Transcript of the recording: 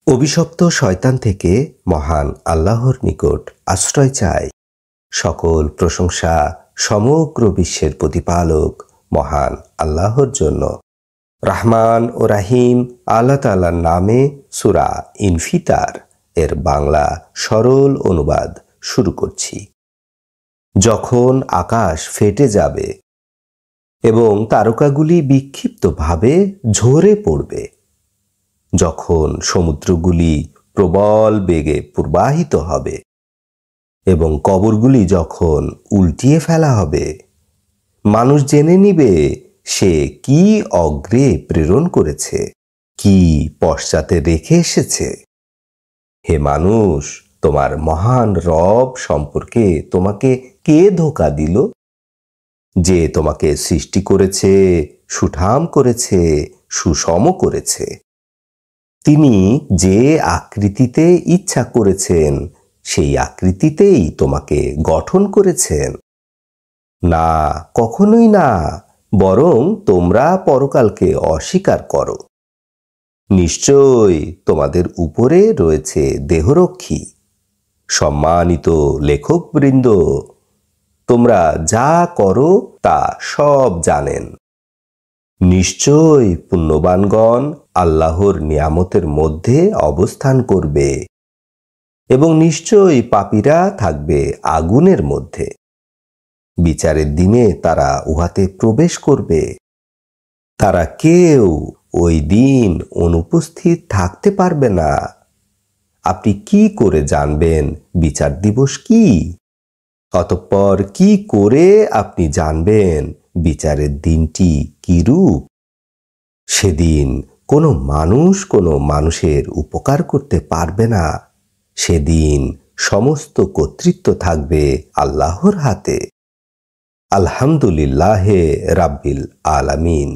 অভিশপ্ত শয়তান থেকে মহান আল্লাহর নিকট আশ্রয় চাই। সকল প্রশংসা সমগ্র বিশ্বের প্রতিপালক মহান আল্লাহর জন্য। রহমান ও রাহিম আল্লাহ তাআলার নামে সূরা ইনফিতার এর বাংলা সরল অনুবাদ শুরু করছি। যখন আকাশ ফেটে যাবে এবং তারকাগুলি বিক্ষিপ্তভাবে ঝরে পড়বে, যখন সমুদ্রগুলি প্রবল বেগে প্রবাহিত হবে এবং কবরগুলি যখন উল্টিয়ে ফেলা হবে, মানুষ জেনে নিবে সে কি অগ্রে প্রেরণ করেছে, কি পশ্চাতে রেখে এসেছে। হে মানুষ, তোমার মহান রব সম্পর্কে তোমাকে কে ধোঁকা দিল? যে তোমাকে সৃষ্টি করেছে, সুঠাম করেছে, সুষম করেছে। তিনি যে আকৃতিতে ইচ্ছা করেছেন সেই আকৃতিতেই তোমাকে গঠন করেছেন। না, কখনোই না, বরং তোমরা পরকালকে অস্বীকার করো। নিশ্চয়ই তোমাদের উপরে রয়েছে দেহরক্ষী। সম্মানিত লেখকবৃন্দ, তোমরা যা করো তা সব জানেন। নিশ্চয় পুণ্যবানগণ আল্লাহর নিয়ামতের মধ্যে অবস্থান করবে এবং নিশ্চয়ই পাপীরা থাকবে আগুনের মধ্যে। বিচারের দিনে তারা উহাতে প্রবেশ করবে। তারা কেউ ওই দিন অনুপস্থিত থাকতে পারবে না। আপনি কি করে জানবেন বিচার দিবস কি? অতঃপর কি করে আপনি জানবেন বিচারের দিনটি কি রূপ? সেদিন কোনো মানুষ কোনো মানুষের উপকার করতে পারবে না। সেদিন সমস্ত কর্তৃত্ব থাকবে আল্লাহর হাতে। আলহামদুলিল্লাহে রাব্বিল আলামিন।